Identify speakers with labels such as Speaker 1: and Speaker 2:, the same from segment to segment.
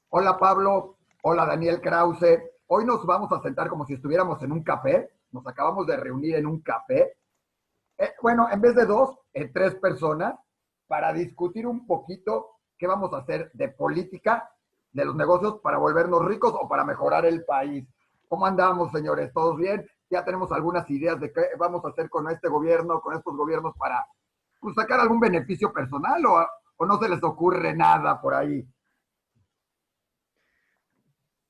Speaker 1: Hola Pablo, hola Daniel Krause. Hoy nos vamos a sentar como si estuviéramos en un café. Nos acabamos de reunir en un café. Bueno, en vez de dos, tres personas para discutir un poquito qué vamos a hacer de política, de los negocios para volvernos ricos o para mejorar el país. ¿Cómo andamos, señores? ¿Todos bien? Ya tenemos algunas ideas de qué vamos a hacer con este gobierno, con estos gobiernos para pues, sacar algún beneficio personal o no se les ocurre nada por ahí.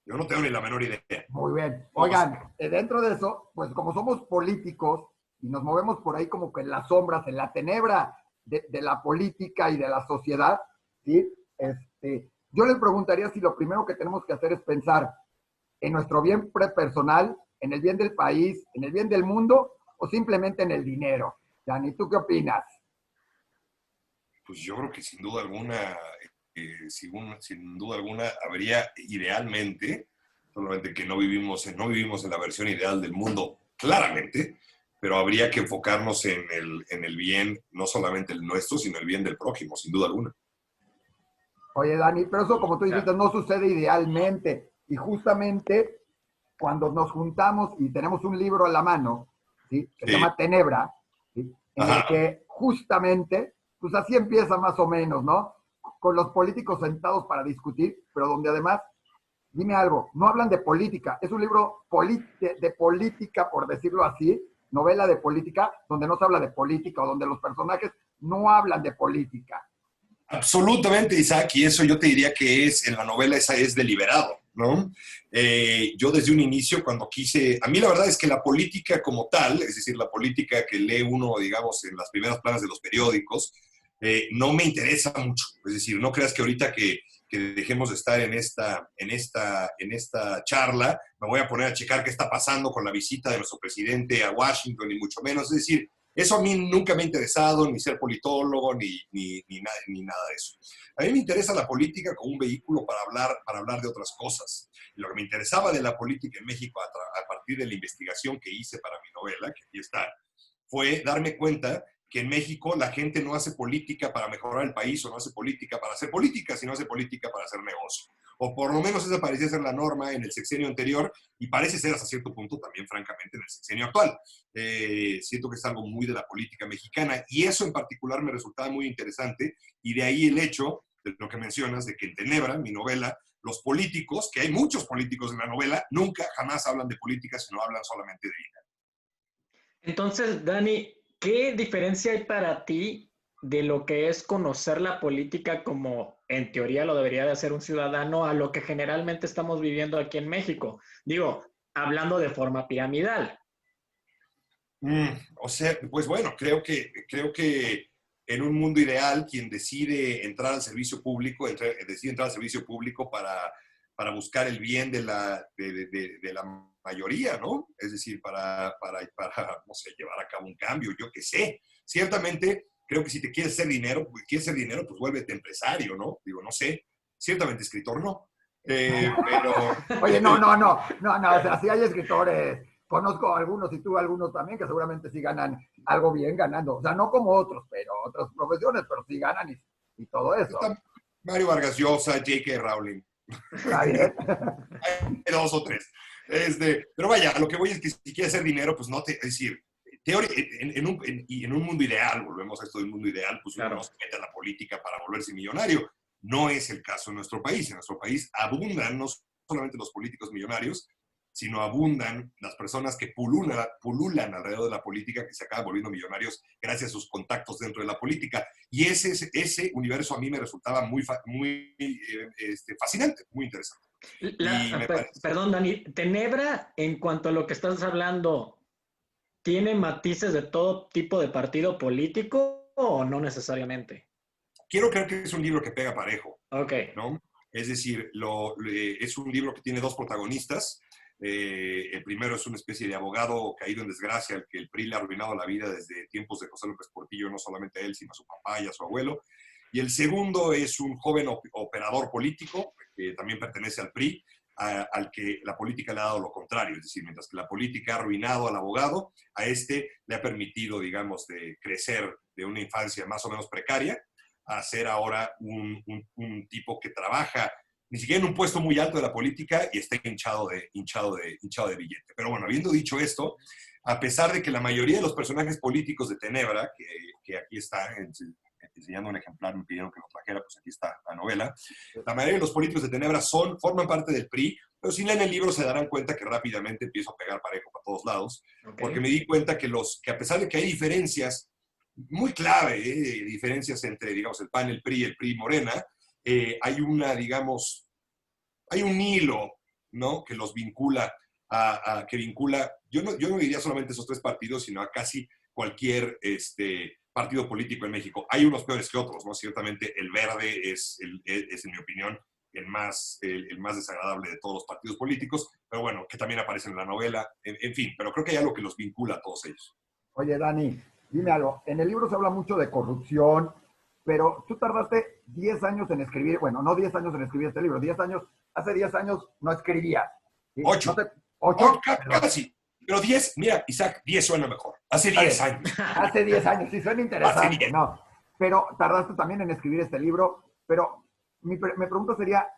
Speaker 2: Yo no tengo ni la menor idea.
Speaker 1: Muy bien.
Speaker 2: Vamos.
Speaker 1: Oigan, dentro de eso, pues como somos políticos y nos movemos por ahí como que en las sombras, en la tenebra de la política y de la sociedad, ¿sí? Yo les preguntaría si lo primero que tenemos que hacer es pensar en nuestro bien personal, en el bien del país, en el bien del mundo o simplemente en el dinero. Dani, ¿tú qué opinas?
Speaker 2: Pues yo creo que sin duda alguna, sin duda alguna, habría idealmente, solamente que no vivimos en la versión ideal del mundo, claramente, pero habría que enfocarnos en el bien, no solamente el nuestro, sino el bien del prójimo, sin duda alguna.
Speaker 1: Oye, Dani, pero eso como tú
Speaker 2: Ya.
Speaker 1: dijiste, no sucede idealmente. Y justamente cuando nos juntamos y tenemos un libro a la mano, ¿sí? Que se
Speaker 2: Sí.
Speaker 1: llama Tenebra, ¿sí? En el
Speaker 2: Ajá.
Speaker 1: que justamente, pues así empieza más o menos, ¿no? Con los políticos sentados para discutir, pero donde además, dime algo, no hablan de política, es un libro de política, por decirlo así, novela de política, donde no se habla de política o donde los personajes no hablan de política.
Speaker 2: Absolutamente, Isaac, y eso yo te diría que es, en la novela esa es deliberado, ¿no? Yo desde un inicio, cuando quise, a mí la verdad es que la política como tal, es decir, la política que lee uno, digamos, en las primeras planas de los periódicos, no me interesa mucho. Es decir, no creas que ahorita que dejemos de estar en esta charla, me voy a poner a checar qué está pasando con la visita de nuestro presidente a Washington, ni mucho menos. Es decir, eso a mí nunca me ha interesado, ni ser politólogo, ni nada de eso. A mí me interesa la política como un vehículo para hablar de otras cosas. Y lo que me interesaba de la política en México a partir de la investigación que hice para mi novela, que aquí está, fue darme cuenta que en México la gente no hace política para mejorar el país o no hace política para hacer política, sino hace política para hacer negocio. O por lo menos esa parecía ser la norma en el sexenio anterior y parece ser hasta cierto punto también, francamente, en el sexenio actual. Siento que es algo muy de la política mexicana y eso en particular me resultaba muy interesante y de ahí el hecho de lo que mencionas, de que en Tenebra, mi novela, los políticos, que hay muchos políticos en la novela, nunca jamás hablan de política, sino hablan solamente de dinero.
Speaker 3: Entonces, Dani, ¿qué diferencia hay para ti de lo que es conocer la política como en teoría lo debería de hacer un ciudadano a lo que generalmente estamos viviendo aquí en México? Digo, hablando de forma piramidal.
Speaker 2: O sea, pues bueno, creo que en un mundo ideal, quien decide entrar al servicio público, decide entrar al servicio público para buscar el bien de la mayoría, ¿no? Es decir, para, no sé, llevar a cabo un cambio, yo qué sé. Ciertamente, creo que si te quieres hacer dinero, pues vuélvete empresario, ¿no? Digo, no sé. Ciertamente escritor no. Pero,
Speaker 1: Oye, no, o sea, sí hay escritores, conozco algunos y tú algunos también que seguramente sí ganan algo bien ganando, o sea, no como otros, pero otras profesiones, pero sí ganan y todo eso.
Speaker 2: está Mario Vargas Llosa, J.K. Rowling.
Speaker 1: Está bien.
Speaker 2: Hay dos o tres. Pero vaya, a lo que voy es que si quieres hacer dinero, pues no te, es decir, en un mundo ideal, volvemos a esto del mundo ideal, pues uno no
Speaker 3: Claro.
Speaker 2: se mete a la política para volverse millonario. No es el caso en nuestro país. En nuestro país abundan no solamente los políticos millonarios, sino abundan las personas que pululan alrededor de la política, que se acaban volviendo millonarios gracias a sus contactos dentro de la política. Y ese universo a mí me resultaba muy fascinante, muy interesante. Y me parece,
Speaker 3: Perdón, Dani, Tenebra, en cuanto a lo que estás hablando, ¿tiene matices de todo tipo de partido político o no necesariamente?
Speaker 2: quiero creer que es un libro que pega parejo,
Speaker 3: Ok.
Speaker 2: ¿no? Es decir, es un libro que tiene dos protagonistas. El primero es una especie de abogado caído en desgracia, al que el PRI le ha arruinado la vida desde tiempos de José López Portillo, no solamente a él, sino a su papá y a su abuelo. Y el segundo es un joven operador político, que también pertenece al PRI, al que la política le ha dado lo contrario. Es decir, mientras que la política ha arruinado al abogado, a este le ha permitido, digamos, de crecer de una infancia más o menos precaria a ser ahora un tipo que trabaja ni siquiera en un puesto muy alto de la política y está hinchado de billete. Pero bueno, habiendo dicho esto, a pesar de que la mayoría de los personajes políticos de Tenebra, que aquí está enseñando un ejemplar, me pidieron que lo trajera, pues aquí está la novela, la mayoría de los políticos de Tenebra forman parte del PRI, pero si leen el libro se darán cuenta que rápidamente empiezo a pegar parejo para todos lados, porque me di cuenta que a pesar de que hay diferencias muy clave, diferencias entre, digamos, el PAN, el PRI Morena, hay hay un hilo, ¿no? Que los vincula yo no diría solamente esos tres partidos, sino a casi cualquier partido político en México. Hay unos peores que otros, ¿no? Ciertamente el Verde es en mi opinión, el más desagradable de todos los partidos políticos, pero bueno, que también aparece en la novela, en fin, pero creo que hay algo que los vincula a todos ellos.
Speaker 1: Oye, Dani, dime algo. En el libro se habla mucho de corrupción, pero tú tardaste 10 años en escribir, bueno, no 10 años en escribir este libro, 10 años, hace 10 años no escribías. ¿Sí?
Speaker 2: 8.
Speaker 1: No 8,
Speaker 2: casi. Pero 10, mira, Isaac, 10 suena mejor. Hace 10 años.
Speaker 1: Hace 10 años, sí, suena interesante, ¿no? Pero tardaste también en escribir este libro, pero mi pregunta sería,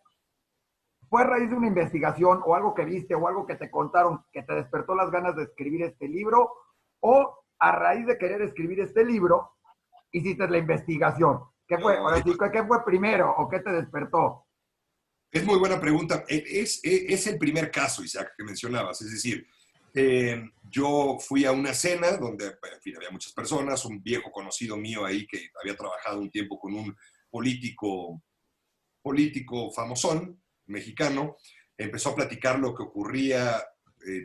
Speaker 1: ¿fue a raíz de una investigación o algo que viste o algo que te contaron que te despertó las ganas de escribir este libro? ¿O a raíz de querer escribir este libro, hiciste la investigación? ¿Qué fue? Ahora sí, ¿qué fue primero o qué te despertó?
Speaker 2: Es muy buena pregunta. Es el primer caso, Isaac, que mencionabas. Es decir, yo fui a una cena donde, en fin, había muchas personas, un viejo conocido mío ahí que había trabajado un tiempo con un político famosón, mexicano, empezó a platicar lo que ocurría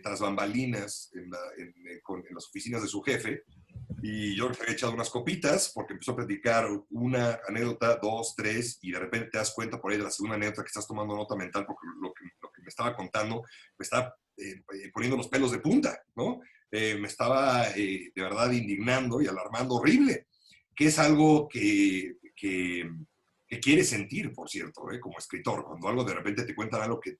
Speaker 2: tras bambalinas en las oficinas de su jefe, y yo le había echado unas copitas porque empezó a platicar una anécdota, dos, tres, y de repente te das cuenta por ahí de la segunda anécdota que estás tomando nota mental porque lo que me estaba contando me estaba poniendo los pelos de punta, ¿no? Me estaba de verdad indignando y alarmando horrible, que es algo que quieres sentir, por cierto, como escritor. Cuando algo de repente te cuentan algo que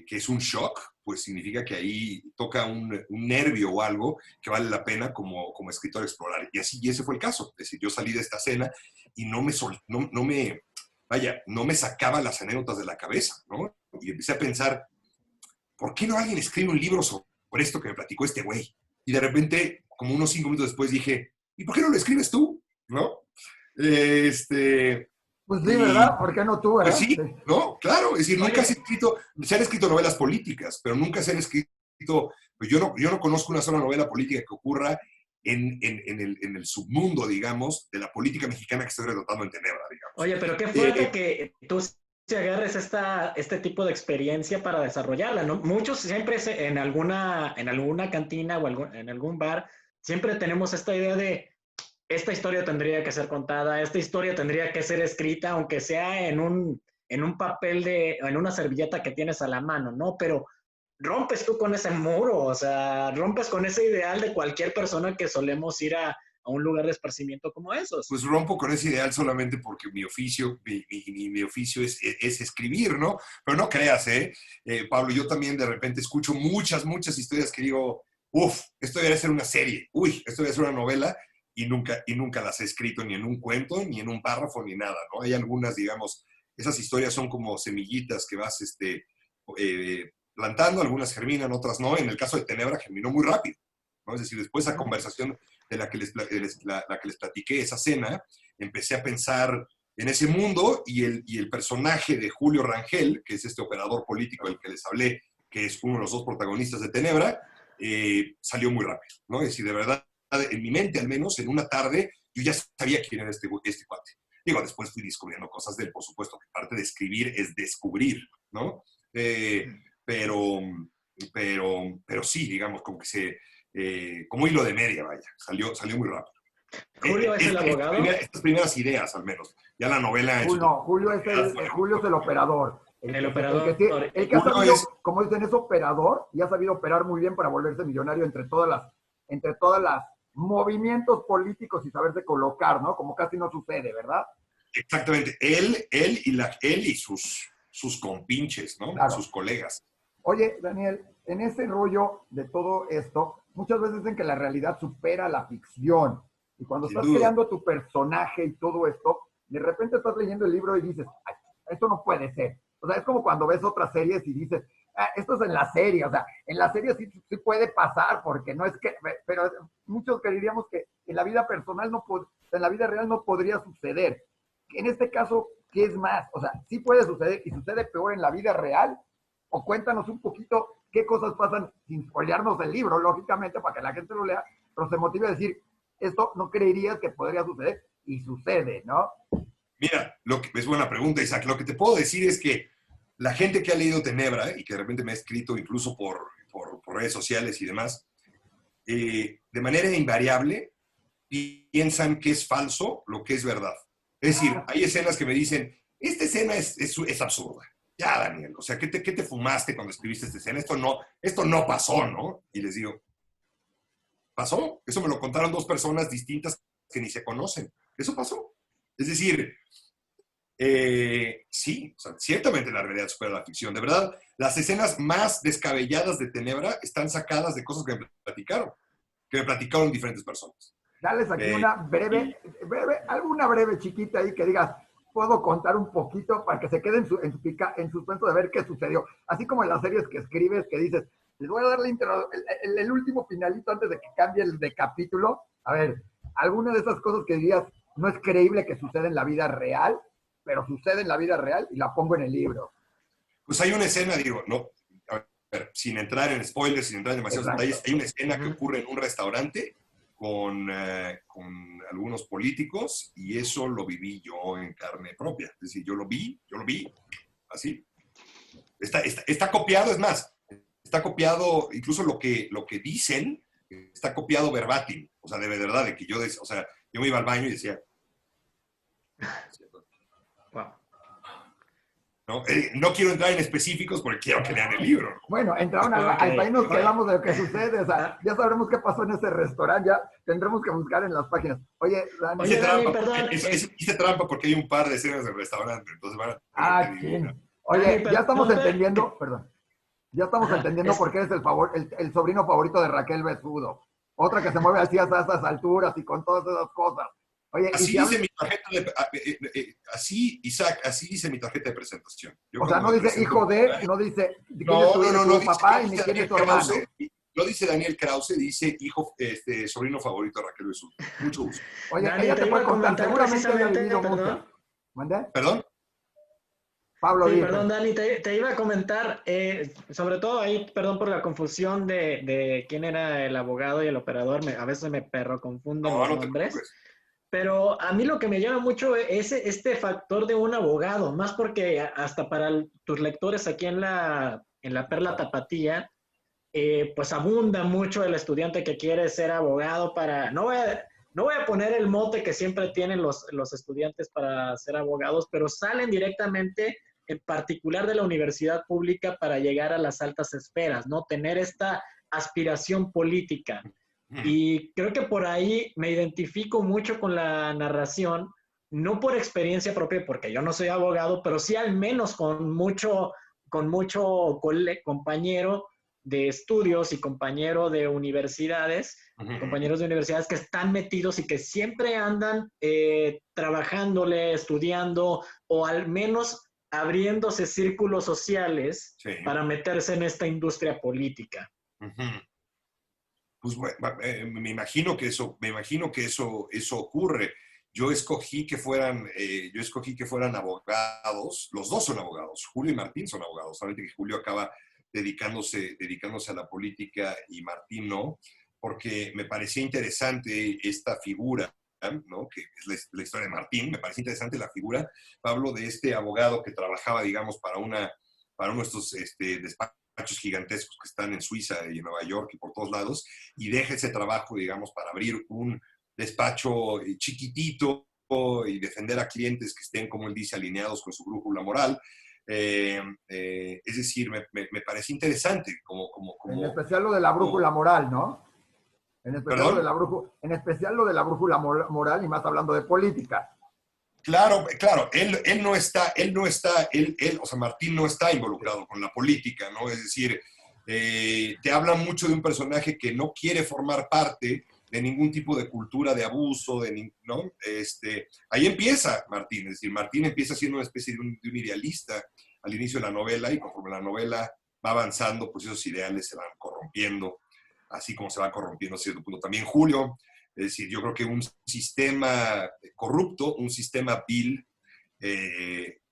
Speaker 2: es un shock, pues significa que ahí toca un nervio o algo que vale la pena como escritor explorar. Y ese fue el caso. Es decir, yo salí de esta cena y no me sacaba las anécdotas de la cabeza, ¿no? Y empecé a pensar, ¿por qué no alguien escribe un libro sobre esto que me platicó este güey? Y de repente, como unos 5 minutos después dije, ¿y por qué no lo escribes tú? ¿No?
Speaker 1: Pues sí, ¿verdad? ¿Por qué no tú, verdad?
Speaker 2: Pues sí, ¿no? Claro, es decir, nunca se han escrito novelas políticas, pero nunca se han escrito, pues yo no conozco una sola novela política que ocurra en el submundo, digamos, de la política mexicana que estoy retratando en Tenebra, digamos.
Speaker 3: Oye, pero qué fuerte que tú te agarres este tipo de experiencia para desarrollarla, ¿no? Muchos siempre en alguna cantina o en algún bar, siempre tenemos esta idea de esta historia tendría que ser contada, esta historia tendría que ser escrita, aunque sea en un papel en una servilleta que tienes a la mano, ¿no? Pero rompes tú con ese muro, o sea, rompes con ese ideal de cualquier persona que solemos ir a un lugar de esparcimiento como esos.
Speaker 2: Pues rompo con ese ideal solamente porque mi oficio es escribir, ¿no? Pero no creas, Pablo, yo también de repente escucho muchas historias que digo, esto debería ser una serie, esto debería ser una novela, y nunca las he escrito ni en un cuento, ni en un párrafo, ni nada, ¿no? Hay algunas, digamos, esas historias son como semillitas que vas plantando, algunas germinan, otras no. En el caso de Tenebra germinó muy rápido, ¿no? Es decir, después de esa conversación de la que les platiqué, esa cena, empecé a pensar en ese mundo y el personaje de Julio Rangel, que es este operador político del que les hablé, que es uno de los dos protagonistas de Tenebra, salió muy rápido, ¿no? Es decir, de verdad, en mi mente al menos, en una tarde, yo ya sabía quién era este cuate. Digo, después fui descubriendo cosas de él, por supuesto, que parte de escribir es descubrir, ¿no? Pero sí, digamos, como que como hilo de media, vaya, salió muy rápido.
Speaker 3: ¿Julio es el abogado?
Speaker 2: Estas primeras ideas, al menos. Ya la novela...
Speaker 1: Julio es el operador.
Speaker 3: El operador.
Speaker 1: El que ha sabido, como dicen, es operador y ha sabido operar muy bien para volverse millonario entre todas las movimientos políticos y saberse colocar, ¿no? Como casi no sucede, ¿verdad?
Speaker 2: Exactamente. Él y sus compinches, ¿no? Claro. Sus colegas.
Speaker 1: Oye, Daniel, en ese rollo de todo esto, muchas veces dicen que la realidad supera la ficción. Y cuando estás creando tu personaje y todo esto, de repente estás leyendo el libro y dices, ay, esto no puede ser. O sea, es como cuando ves otras series y dices, esto es en la serie, o sea, en la serie sí puede pasar, porque no es que, pero muchos creeríamos que en la vida personal en la vida real no podría suceder. En este caso, ¿qué es más? O sea, sí puede suceder y sucede peor en la vida real, o cuéntanos un poquito qué cosas pasan sin spoilearnos el libro, lógicamente, para que la gente lo lea, pero se motive a decir, esto no creerías que podría suceder, y sucede, ¿no?
Speaker 2: Mira, es buena pregunta, Isaac. Lo que te puedo decir es que la gente que ha leído Tenebra y que de repente me ha escrito incluso por redes sociales y demás, de manera invariable piensan que es falso lo que es verdad. Es decir, hay escenas que me dicen, esta escena es absurda. Ya, Daniel, o sea, ¿qué te fumaste cuando escribiste esta escena? Esto no pasó, ¿no? Y les digo, ¿pasó? Eso me lo contaron dos personas distintas que ni se conocen. Eso pasó. Es decir, sí, o sea, ciertamente la realidad supera la ficción. De verdad, las escenas más descabelladas de Tenebra están sacadas de cosas que me platicaron diferentes personas.
Speaker 1: Dales aquí una alguna breve chiquita ahí que digas, puedo contar un poquito para que se quede en suspenso de ver qué sucedió. Así como en las series que escribes, que dices, les voy a dar el último finalito antes de que cambie el de capítulo. A ver, alguna de esas cosas que dirías, no es creíble que suceda en la vida real, pero sucede en la vida real y la pongo en el libro.
Speaker 2: Pues hay una escena, digo, no, a ver, sin entrar en spoilers, sin entrar en demasiados detalles, hay una escena que ocurre en un restaurante con algunos políticos, y eso lo viví yo en carne propia. Es decir, yo lo vi, así. Está copiado, es más, está copiado, incluso lo que dicen, está copiado verbatim. O sea, de verdad, de que yo me iba al baño y decía...
Speaker 3: Wow.
Speaker 2: No quiero entrar en específicos porque quiero que lean el libro.
Speaker 1: Bueno, entraron hasta ahí nos quedamos de lo que sucede. O sea, ya sabremos qué pasó en ese restaurante. Ya tendremos que buscar en las páginas. Oye, Dani.
Speaker 2: Hice trampa porque hay un par de escenas del restaurante. Entonces van a
Speaker 1: Oye, Dani, ya estamos entendiendo, perdón. Ya estamos entendiendo por qué eres el sobrino favorito de Raquel Besudo. Otra que se mueve así a esas alturas y con todas esas cosas. Oye,
Speaker 2: así dice mi tarjeta Isaac, así dice mi tarjeta de presentación.
Speaker 1: O sea, no dice hijo de, no dice quién es tu papá y ni quién es tu hermano.
Speaker 2: No dice Daniel Krause, dice sobrino favorito de Raquel Besudo. Mucho gusto.
Speaker 1: Oye, Dani, ella te puede contar, seguramente había vivido mucho.
Speaker 3: ¿Mandé?
Speaker 2: ¿Perdón?
Speaker 1: Pablo,
Speaker 3: sí, perdón, Dani, te iba a comentar, sobre todo ahí, perdón por la confusión de quién era el abogado y el operador, a veces me confunden los nombres. Pero a mí lo que me llama mucho es este factor de un abogado, más porque hasta para tus lectores aquí en la Perla Tapatía, pues abunda mucho el estudiante que quiere ser abogado para... No voy a poner el mote que siempre tienen los estudiantes para ser abogados, pero salen directamente, en particular de la universidad pública, para llegar a las altas esferas, ¿no? Tener esta aspiración política. Y creo que por ahí me identifico mucho con la narración, no por experiencia propia, porque yo no soy abogado, pero sí al menos con mucho compañero de estudios y compañero de universidades, compañeros de universidades que están metidos y que siempre andan trabajándole, estudiando, o al menos abriéndose círculos sociales para meterse en esta industria política.
Speaker 2: Pues me imagino que eso ocurre. Yo escogí que fueran abogados. Los dos son abogados. Julio y Martín son abogados. Solamente que Julio acaba dedicándose a la política y Martín no, porque me parecía interesante esta figura, ¿no? Que es la historia de Martín. Me parecía interesante la figura, Pablo, de este abogado que trabajaba, digamos, para uno de estos despachos gigantescos que están en Suiza y en Nueva York y por todos lados, y deja ese trabajo, digamos, para abrir un despacho chiquitito y defender a clientes que estén, como él dice, alineados con su brújula moral. Es decir, me parece interesante como...
Speaker 1: En especial lo de la brújula moral, ¿no? En especial lo de la brújula moral, y más hablando de política.
Speaker 2: Claro, él no está, o sea, Martín no está involucrado con la política, ¿no? Es decir, te habla mucho de un personaje que no quiere formar parte de ningún tipo de cultura de abuso, ¿no? Ahí empieza Martín, es decir, Martín empieza siendo una especie de un idealista al inicio de la novela, y conforme la novela va avanzando, pues esos ideales se van corrompiendo, así como se va corrompiendo a cierto punto también Julio. Es decir, yo creo que un sistema corrupto, un sistema vil,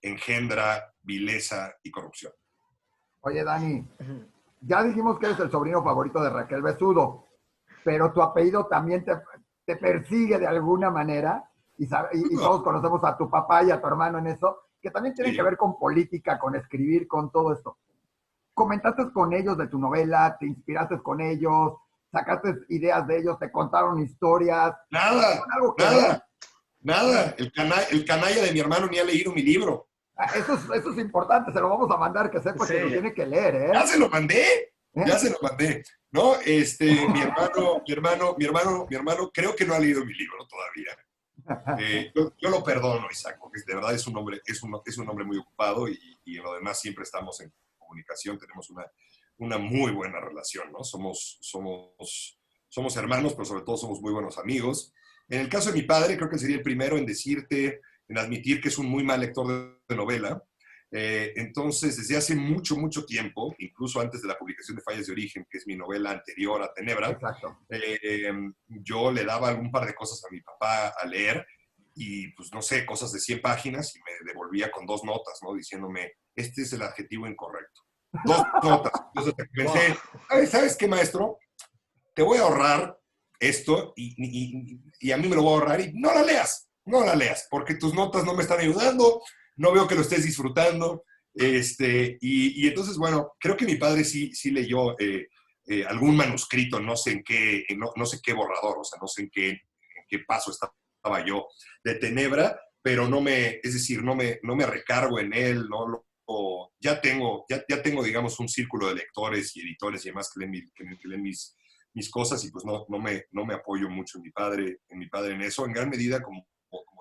Speaker 2: engendra vileza y corrupción.
Speaker 1: Oye, Dani, ya dijimos que eres el sobrino favorito de Raquel Besudo, pero tu apellido también te persigue de alguna manera, y todos conocemos a tu papá y a tu hermano en eso, que también tienen que ver con política, con escribir, con todo esto. ¿Comentaste con ellos de tu novela? ¿Te inspiraste con ellos? ¿Sacaste ideas de ellos? ¿Te contaron historias?
Speaker 2: Nada, nada. El canalla de mi hermano ni ha leído mi libro.
Speaker 1: Eso es importante, se lo vamos a mandar, que sepa que lo tiene que leer, ¿eh?
Speaker 2: Ya se lo mandé. No, mi hermano, creo que no ha leído mi libro todavía. Yo lo perdono, Isaac, porque de verdad es un hombre muy ocupado, y en lo demás siempre estamos en comunicación, tenemos una muy buena relación, ¿no? Somos hermanos, pero sobre todo somos muy buenos amigos. En el caso de mi padre, creo que él sería el primero en admitir que es un muy mal lector de novela. Entonces, desde hace mucho, mucho tiempo, incluso antes de la publicación de Fallas de Origen, que es mi novela anterior a Tenebra, yo le daba algún par de cosas a mi papá a leer, y pues no sé, cosas de 100 páginas, y me devolvía con 2 notas, ¿no? Diciéndome, este es el adjetivo incorrecto. 2 notas. Entonces pensé, ¿sabes qué, maestro? Te voy a ahorrar esto, y a mí me lo voy a ahorrar, y no la leas, porque tus notas no me están ayudando, no veo que lo estés disfrutando. Y entonces, bueno, creo que mi padre sí leyó algún manuscrito, no sé en qué, no sé qué borrador, o sea, no sé en qué paso estaba yo de Tenebra, pero no me recargo en él, ya tengo, digamos, un círculo de lectores y editores y demás que leen mis cosas, y pues no me apoyo mucho en mi padre en eso, en gran medida, como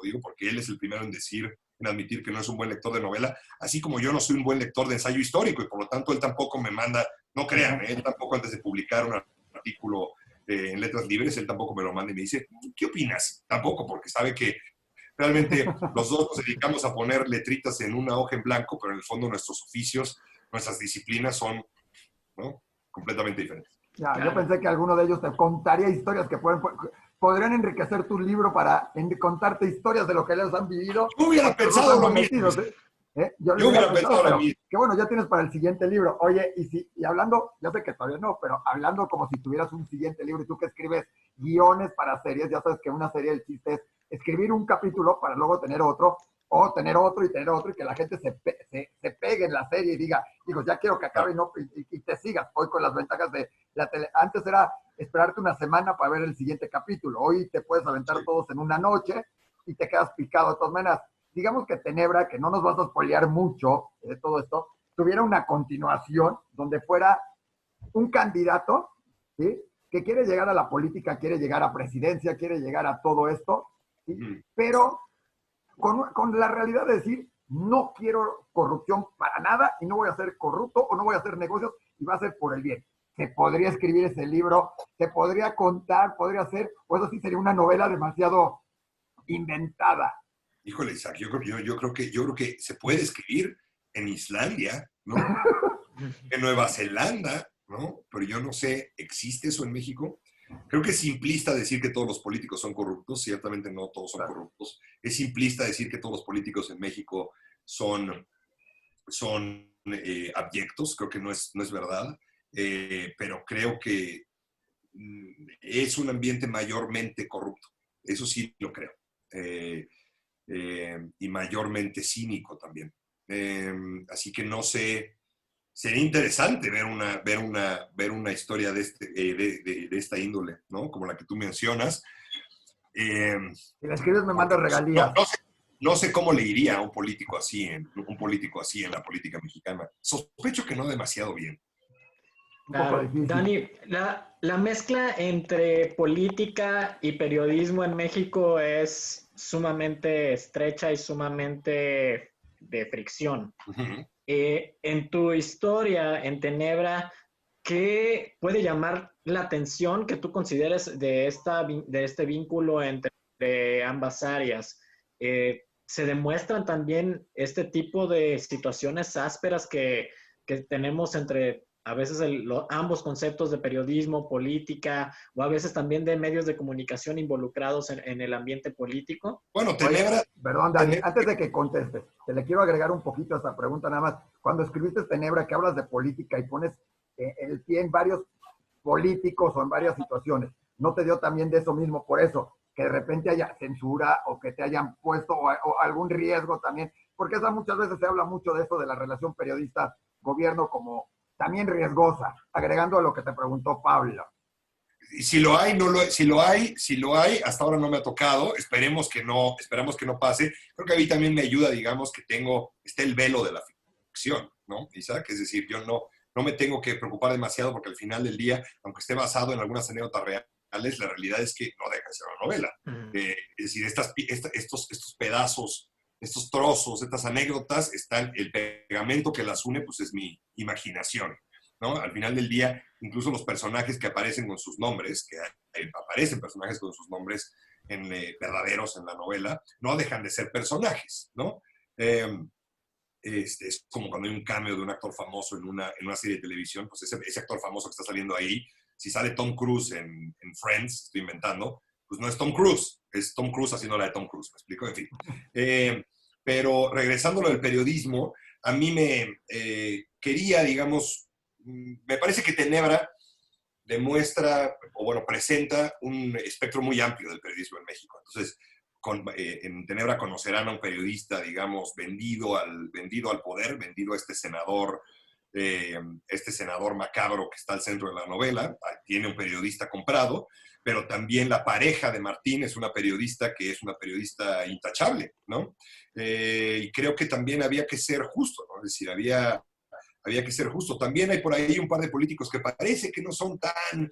Speaker 2: digo, porque él es el primero en admitir que no es un buen lector de novela, así como yo no soy un buen lector de ensayo histórico, y por lo tanto él tampoco me manda, no crean, él tampoco, antes de publicar un artículo en Letras Libres, él tampoco me lo manda y me dice, ¿qué opinas? Tampoco, porque sabe que realmente los dos nos dedicamos a poner letritas en una hoja en blanco, pero en el fondo nuestros oficios, nuestras disciplinas son, ¿no?, completamente diferentes.
Speaker 1: Ya, claro. Yo pensé que alguno de ellos te contaría historias que podrían enriquecer tu libro para contarte historias de lo que ellos han vivido.
Speaker 2: Yo hubiera pensado lo mismo.
Speaker 1: Yo hubiera pensado lo mismo. Que bueno, ya tienes para el siguiente libro. Oye, y hablando, ya sé que todavía no, pero hablando como si tuvieras un siguiente libro, y tú que escribes guiones para series, ya sabes que una serie, el chiste es escribir un capítulo para luego tener otro, o tener otro, y que la gente se pegue en la serie y diga, ya quiero que acabe, y te sigas. Hoy, con las ventajas de la tele, antes era esperarte una semana para ver el siguiente capítulo. Hoy te puedes aventar todos en una noche y te quedas picado de todas maneras. Digamos que Tenebra, que no nos vas a spoilear mucho de todo esto, tuviera una continuación donde fuera un candidato, ¿sí?, que quiere llegar a la política, quiere llegar a presidencia, quiere llegar a todo esto, ¿sí?, pero con la realidad de decir, no quiero corrupción para nada, y no voy a ser corrupto, o no voy a hacer negocios, y va a ser por el bien. Se podría escribir ese libro, se podría contar, podría ser, o eso sí sería una novela demasiado inventada.
Speaker 2: Híjole, Isaac, yo creo que se puede escribir en Islandia, ¿no? En Nueva Zelanda, ¿no? Pero yo no sé, ¿existe eso en México? Creo que es simplista decir que todos los políticos son corruptos. Ciertamente no todos son corruptos. Es simplista decir que todos los políticos en México son abyectos. Creo que no es verdad. Pero creo que es un ambiente mayormente corrupto. Eso sí lo creo. Y mayormente cínico también. Así que no sé, sería interesante ver una historia de esta índole, ¿no? Como la que tú mencionas.
Speaker 1: Si la escribes me mandas regalías.
Speaker 2: No sé cómo le iría a un político así en la política mexicana. Sospecho que no demasiado bien.
Speaker 3: Claro. Dani, la mezcla entre política y periodismo en México es sumamente estrecha y sumamente de fricción.
Speaker 2: Uh-huh.
Speaker 3: En tu historia, en Tenebra, ¿qué puede llamar la atención que tú consideres de este vínculo entre ambas áreas? ¿Se demuestran también este tipo de situaciones ásperas que tenemos entre a veces ambos conceptos de periodismo, política, o a veces también de medios de comunicación involucrados en el ambiente político?
Speaker 2: Bueno,
Speaker 1: Oye,
Speaker 2: Tenebra,
Speaker 1: perdón, Dani, antes de que contestes, te le quiero agregar un poquito a esta pregunta nada más. Cuando escribiste Tenebra, que hablas de política y pones el pie en varios políticos o en varias situaciones, ¿no te dio también de eso mismo? Por eso, que de repente haya censura o que te hayan puesto o algún riesgo también, porque esa muchas veces se habla mucho de eso, de la relación periodista-gobierno como también riesgosa, agregando a lo que te preguntó Pablo.
Speaker 2: y si lo hay, si lo hay, hasta ahora no me ha tocado, esperemos que no pase. Creo que a mí también me ayuda, digamos, que esté el velo de la ficción, ¿no, Isaac? Es decir, yo no me tengo que preocupar demasiado porque al final del día, aunque esté basado en algunas anécdotas reales, la realidad es que no deja de ser una novela. Es decir, estos pedazos, estos trozos, estas anécdotas, el pegamento que las une, pues es mi imaginación, ¿no? Al final del día, incluso los personajes que aparecen con sus nombres, que aparecen personajes con sus nombres verdaderos en la novela, no dejan de ser personajes, ¿no? Es como cuando hay un cameo de un actor famoso en una serie de televisión, pues ese actor famoso que está saliendo ahí, si sale Tom Cruise en Friends, estoy inventando, pues no es Tom Cruise, es Tom Cruise haciendo la de Tom Cruise, ¿me explico? En fin. Pero regresando a lo del periodismo, a mí quería, digamos, me parece que Tenebra demuestra, o bueno, presenta un espectro muy amplio del periodismo en México. Entonces, en Tenebra conocerán a un periodista, digamos, vendido al poder, vendido a este senador macabro que está al centro de la novela. Tiene un periodista comprado, pero también la pareja de Martín es una periodista que es una periodista intachable, ¿no? Y creo que también había que ser justo, ¿no? Es decir, había que ser justo. También hay por ahí un par de políticos que parece que no son tan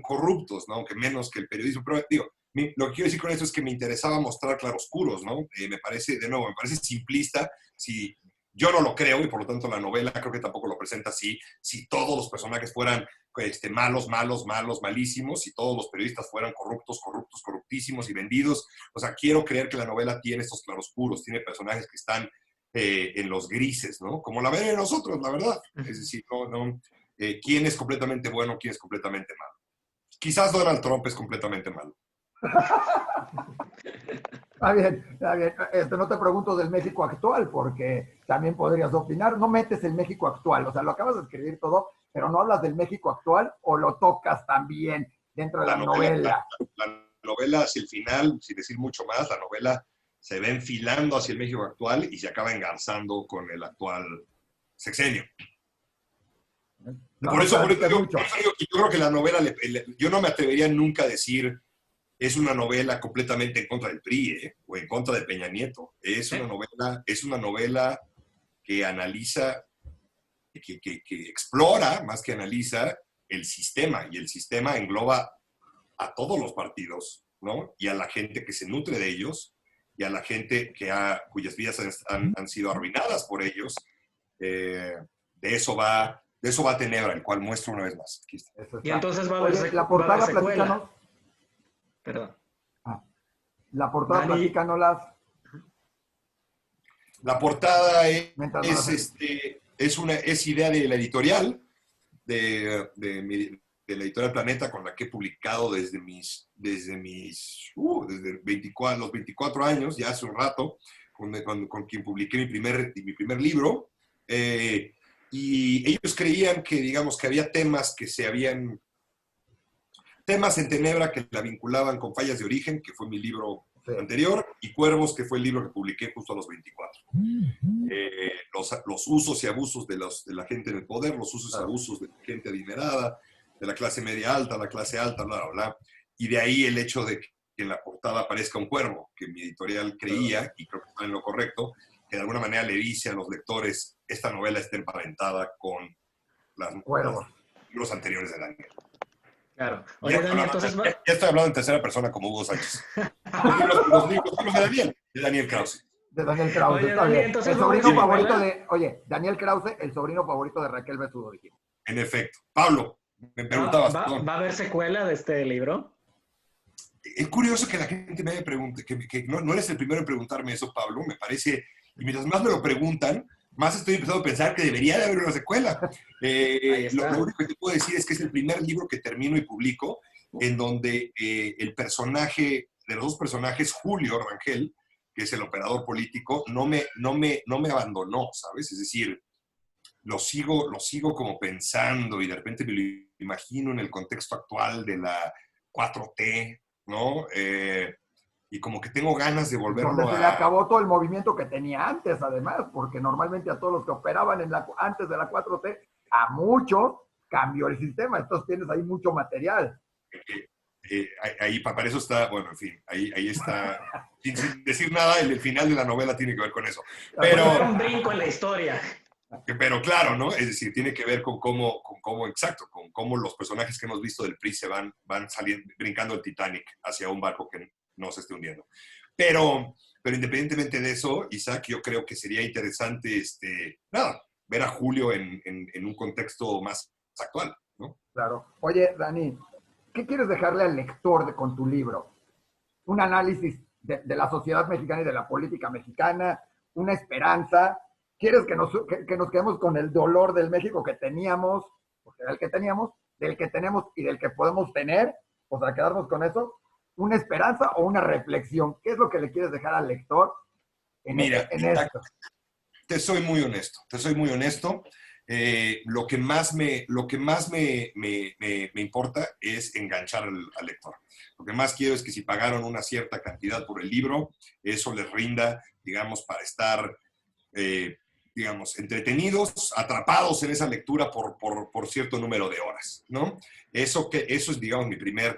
Speaker 2: corruptos, ¿no? Aunque menos que el periodismo. Pero digo, lo que quiero decir con esto es que me interesaba mostrar claroscuros, ¿no? Me parece simplista. Si yo no lo creo, y por lo tanto la novela creo que tampoco lo presenta así, si todos los personajes fueran malos, malísimos, si todos los periodistas fueran corruptísimos y vendidos. O sea, quiero creer que la novela tiene estos claroscuros, tiene personajes que están en los grises, ¿no? Como la ven de nosotros, la verdad. Es decir, quién es completamente bueno, quién es completamente malo. Quizás Donald Trump es completamente malo.
Speaker 1: Está bien, está bien. No te pregunto del México actual, porque también podrías opinar. No metes el México actual, o sea, lo acabas de escribir todo, pero no hablas del México actual o lo tocas también dentro de la novela.
Speaker 2: La novela hacia el final, sin decir mucho más, la novela se va enfilando hacia el México actual y se acaba engarzando con el actual sexenio. Por eso yo creo que la novela, yo no me atrevería nunca a decir es una novela completamente en contra del PRI, o en contra de Peña Nieto. Es una novela que analiza, que explora, más que analiza, el sistema, y el sistema engloba a todos los partidos, ¿no? Y a la gente que se nutre de ellos, y a la gente cuyas vidas han sido arruinadas por ellos. De eso va Tenebra, el cual muestro una vez más.
Speaker 3: Y entonces va a haber
Speaker 1: la portada,
Speaker 3: secuela. Perdón.
Speaker 1: La portada, platícanos.
Speaker 2: La portada es idea de la editorial, de la editorial Planeta, con la que he publicado desde los 24 años, ya hace un rato, con quien publiqué mi primer libro. Y ellos creían que, digamos, que había temas en Tenebra que la vinculaban con Fallas de Origen, que fue mi libro anterior, y Cuervos, que fue el libro que publiqué justo a los 24. Los usos y abusos de la gente en el poder, los usos y abusos de la gente adinerada, de la clase media alta, la clase alta, bla, bla, bla. Y de ahí el hecho de que en la portada aparezca un cuervo, que mi editorial creía, y creo que está en lo correcto, que de alguna manera le dice a los lectores, esta novela está emparentada con los libros anteriores de Daniel.
Speaker 3: Claro. Oye, Daniel, entonces...
Speaker 2: Ya estoy hablando en tercera persona como Hugo Sánchez. Los libros de Daniel Krause.
Speaker 1: De Daniel Krause,
Speaker 3: oye,
Speaker 1: está
Speaker 3: Daniel,
Speaker 1: bien. El sobrino favorito de... Oye, Daniel Krause, el sobrino favorito de Raquel Besudo, dijimos.
Speaker 2: En efecto. Pablo, me preguntabas,
Speaker 3: ¿Va a haber secuela de este libro?
Speaker 2: Es curioso que la gente me pregunte, que no eres el primero en preguntarme eso, Pablo, me parece, y mientras más me lo preguntan, más estoy empezando a pensar que debería de haber una secuela. Lo único que te puedo decir es que es el primer libro que termino y publico en donde el personaje, de los dos personajes, Julio Rangel, que es el operador político, no me abandonó, ¿sabes? Es decir, lo sigo como pensando y de repente me lo imagino en el contexto actual de la 4T, ¿no? Y como que tengo ganas de volverlo
Speaker 1: donde se le acabó todo el movimiento que tenía antes, además, porque normalmente a todos los que operaban antes de la 4T, a muchos cambió el sistema. Entonces tienes ahí mucho material.
Speaker 2: Ahí para eso está, bueno, en fin, ahí está, sin decir nada, el final de la novela tiene que ver con eso.
Speaker 3: Pero un brinco en la historia.
Speaker 2: Pero claro, ¿no? Es decir, tiene que ver con cómo los personajes que hemos visto del PRI se van saliendo, brincando el Titanic hacia un barco que no se esté hundiendo. Pero independientemente de eso, Isaac, yo creo que sería interesante, ver a Julio en un contexto más actual, ¿no?
Speaker 1: Claro. Oye, Dani, ¿qué quieres dejarle al lector con tu libro? Un análisis de la sociedad mexicana y de la política mexicana, una esperanza. ¿Quieres que nos quedemos con el dolor del México que teníamos, porque era el que teníamos, del que tenemos y del que podemos tener? O sea, quedarnos con eso. ¿Una esperanza o una reflexión? ¿Qué es lo que le quieres dejar al lector en esto?
Speaker 2: Te soy muy honesto. Lo que más me importa es enganchar al lector. Lo que más quiero es que si pagaron una cierta cantidad por el libro, eso les rinda, digamos, para estar, digamos, entretenidos, atrapados en esa lectura por cierto número de horas, ¿no? Eso es, digamos, mi primer,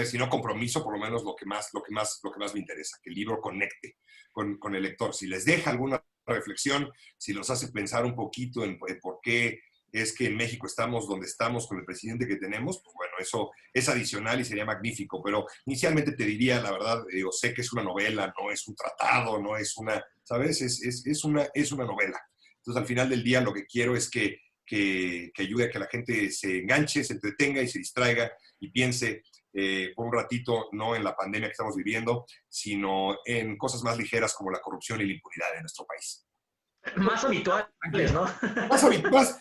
Speaker 2: si no compromiso, por lo menos lo que más me interesa, que el libro conecte con el lector. Si les deja alguna reflexión, si los hace pensar un poquito en por qué es que en México estamos donde estamos con el presidente que tenemos, pues bueno, eso es adicional y sería magnífico. Pero inicialmente te diría, la verdad, sé que es una novela, no es un tratado, no es una, ¿sabes? Es una novela. Entonces, al final del día, lo que quiero es que ayude a que la gente se enganche, se entretenga y se distraiga y piense por un ratito, no en la pandemia que estamos viviendo, sino en cosas más ligeras como la corrupción y la impunidad en nuestro país.
Speaker 3: Más habituales, ¿no?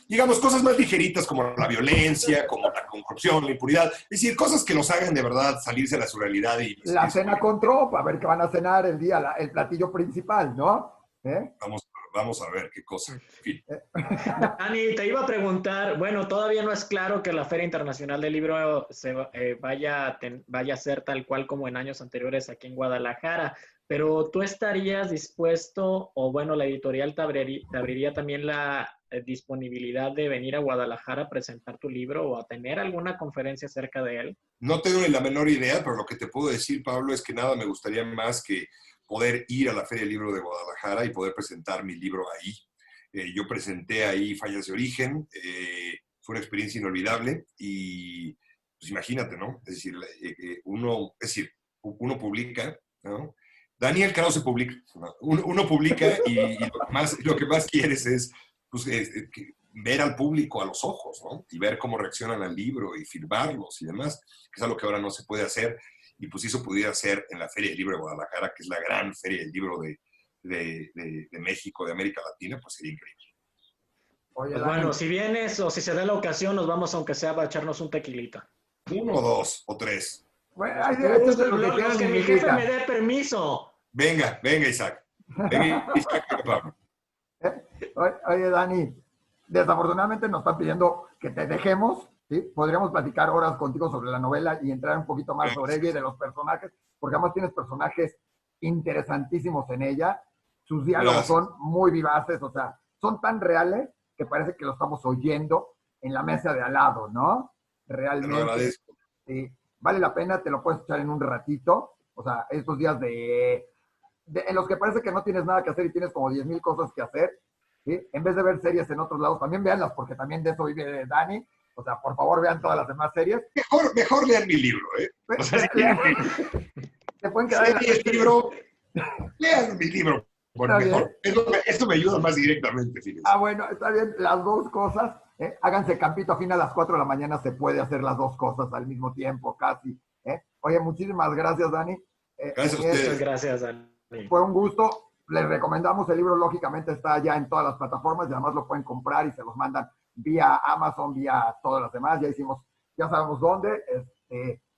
Speaker 2: Digamos, cosas más ligeritas como la violencia, como la corrupción, la impunidad. Es decir, cosas que los hagan de verdad salirse de la surrealidad.
Speaker 1: La cena con tropa, a ver qué van a cenar el platillo principal, ¿no?
Speaker 2: Vamos a ver qué cosa. En fin.
Speaker 3: Dani, te iba a preguntar, bueno, todavía no es claro que la Feria Internacional del Libro vaya a ser tal cual como en años anteriores aquí en Guadalajara, pero ¿tú estarías dispuesto, o bueno, la editorial te abriría también la disponibilidad de venir a Guadalajara a presentar tu libro o a tener alguna conferencia acerca de él?
Speaker 2: No tengo ni la menor idea, pero lo que te puedo decir, Pablo, es que nada me gustaría más que poder ir a la Feria del Libro de Guadalajara y poder presentar mi libro ahí. Yo presenté ahí Fallas de Origen, fue una experiencia inolvidable y pues imagínate, ¿no? Es decir, uno publica, ¿no? Daniel Krause publica, ¿no? Uno publica y lo que más quieres es, pues, ver al público a los ojos, ¿no? Y ver cómo reaccionan al libro y firmarlos y demás, que es algo que ahora no se puede hacer. Y pues si eso pudiera ser en la Feria del Libro de Guadalajara, que es la gran feria del libro de México, de América Latina, pues sería increíble.
Speaker 3: Oye, pues bueno, si vienes o si se da la ocasión, nos vamos aunque sea para echarnos un tequilita.
Speaker 2: 1 o 2 o 3.
Speaker 3: Bueno, que mi jefe me dé permiso.
Speaker 2: Venga, Isaac. Pablo.
Speaker 1: Oye, Dani, desafortunadamente nos están pidiendo que te dejemos, ¿sí? Podríamos platicar horas contigo sobre la novela y entrar un poquito más sobre ella y de los personajes, porque además tienes personajes interesantísimos en ella. Sus diálogos son muy vivaces, o sea, son tan reales que parece que lo estamos oyendo en la mesa de al lado, ¿no? Realmente.
Speaker 2: Te lo agradezco.
Speaker 1: Sí, vale la pena, te lo puedes echar en un ratito. O sea, estos días en los que parece que no tienes nada que hacer y tienes como 10,000 cosas que hacer, ¿sí? En vez de ver series en otros lados, también véanlas, porque también de eso vive Dani. O sea, por favor, vean todas las demás series.
Speaker 2: Mejor lean mi libro, ¿eh? O sea,
Speaker 1: te pueden quedar
Speaker 2: lean mi libro. Bueno, mejor. Esto me ayuda más directamente, fíjense.
Speaker 1: Bueno, está bien. Las dos cosas Háganse campito afín a las 4 de la mañana, se puede hacer las dos cosas al mismo tiempo, casi. Oye, muchísimas gracias, Dani.
Speaker 2: Gracias a
Speaker 3: Muchas
Speaker 2: ustedes.
Speaker 3: gracias, Dani.
Speaker 1: Fue un gusto. Les recomendamos el libro, lógicamente está ya en todas las plataformas y además lo pueden comprar y se los mandan vía Amazon, vía todas las demás. Ya sabemos dónde.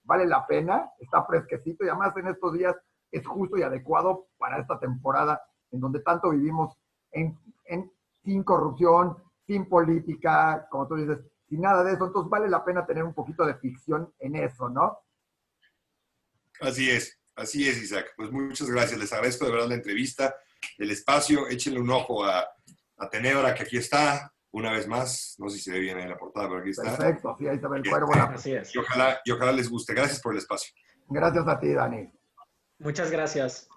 Speaker 1: Vale la pena, está fresquecito y además en estos días es justo y adecuado para esta temporada en donde tanto vivimos sin corrupción, sin política, como tú dices, sin nada de eso. Entonces vale la pena tener un poquito de ficción en eso, ¿no?
Speaker 2: Así es, Isaac. Pues muchas gracias. Les agradezco de verdad la entrevista, el espacio. Échenle un ojo a Tenebra, que aquí está, una vez más. No sé si se ve bien en la portada, pero aquí está.
Speaker 1: Perfecto, sí, ahí se ve el cuervo.
Speaker 3: Así es.
Speaker 2: Y ojalá les guste. Gracias por el espacio.
Speaker 1: Gracias a ti, Dani.
Speaker 3: Muchas gracias.